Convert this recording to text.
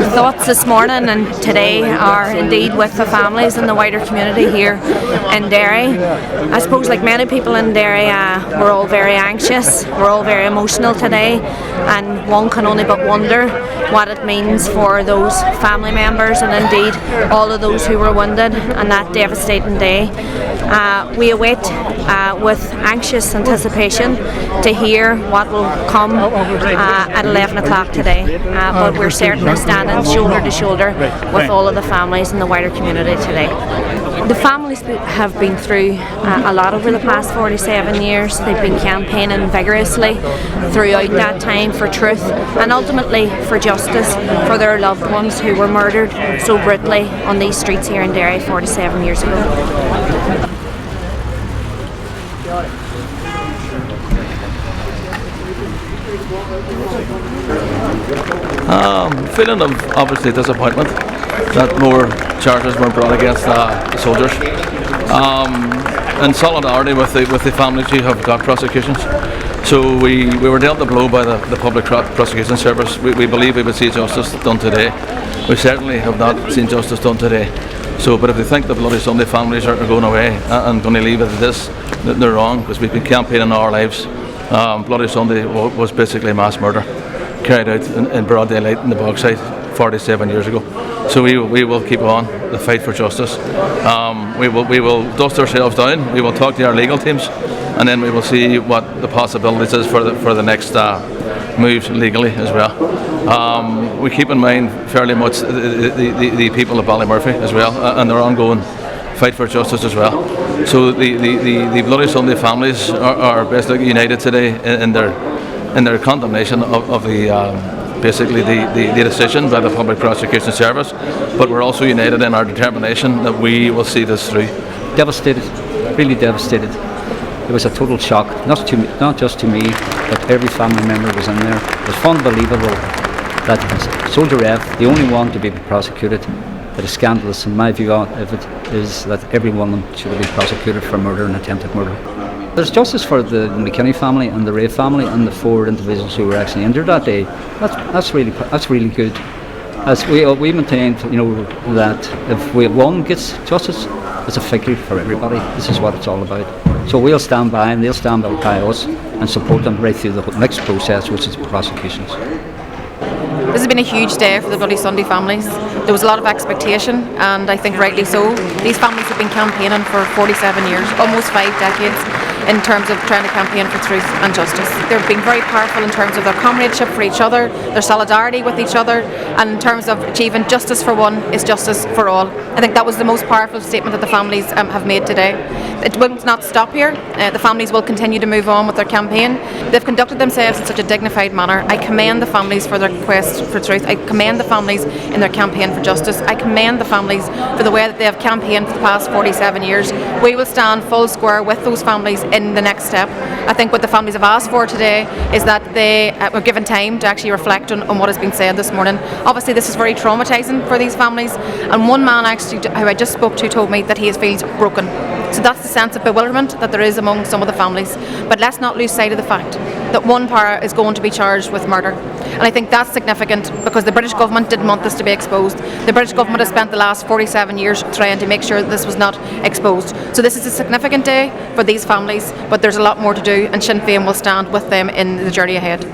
thoughts this morning and today are indeed with the families and the wider community here in Derry. I suppose, like many people in Derry, we're all very anxious, we're all very emotional today, and one can only but wonder what it means for those family members and indeed all of those who were wounded on that devastating day. We await with anxious anticipation to hear what will come at 11 o'clock today, but we're certainly standing shoulder to shoulder with all of the families in the wider community today. The families have been through a lot over the past 47 years. They've been campaigning vigorously throughout that time for truth and ultimately for justice for their loved ones who were murdered so brutally on these streets here in Derry 47 years ago. Feeling of obviously disappointment that more charges were brought against the soldiers. In solidarity with the families who have got prosecutions. So we were dealt a blow by the Public Prosecution Service. We believe we would see justice done today. We certainly have not seen justice done today. So, but if they think the Bloody Sunday families are going away and going to leave it at this, they're wrong, because we've been campaigning our lives. Bloody Sunday was basically mass murder carried out in broad daylight in the Bogside 47 years ago. So we will keep on the fight for justice. We will dust ourselves down. We will talk to our legal teams, and then we will see what the possibilities is for the next moves legally as well. We keep in mind fairly much the people of Ballymurphy as well, and their ongoing fight for justice as well. So the Bloody Sunday families are basically united today in their condemnation of the basically the decision by the Public Prosecution Service, but we're also united in our determination that we will see this through. Devastated, really devastated. It was a total shock, not just to me, but every family member was in there. It was unbelievable that Soldier F, the only one to be prosecuted. It is scandalous in my view of it is that every one of them should have been prosecuted for murder and attempted murder. There's justice for the McKinney family and the Ray family and the 4 individuals who were actually injured that day. That's really good. As we maintained, that if one gets justice, it's a victory for everybody. This is what it's all about. So we'll stand by and they'll stand by us and support them right through the next process, which is prosecutions. This has been a huge day for the Bloody Sunday families. There was a lot of expectation, and I think rightly so. These families have been campaigning for 47 years, almost 5 decades, in terms of trying to campaign for truth and justice. They've been very powerful in terms of their comradeship for each other, their solidarity with each other, and in terms of achieving justice for one is justice for all. I think that was the most powerful statement that the families have made today. It will not stop here. The families will continue to move on with their campaign. They've conducted themselves in such a dignified manner. I commend the families for their quest for truth. I commend the families in their campaign for justice. I commend the families for the way that they have campaigned for the past 47 years. We will stand full square with those families in the next step. I think what the families have asked for today is that they were given time to actually reflect on what has been said this morning. Obviously this is very traumatising for these families, and one man actually who I just spoke to told me that he feels broken. So that's the sense of bewilderment that there is among some of the families. But let's not lose sight of the fact that one para is going to be charged with murder. And I think that's significant because the British government didn't want this to be exposed. The British government has spent the last 47 years trying to make sure that this was not exposed. So this is a significant day for these families, but there's a lot more to do, and Sinn Féin will stand with them in the journey ahead.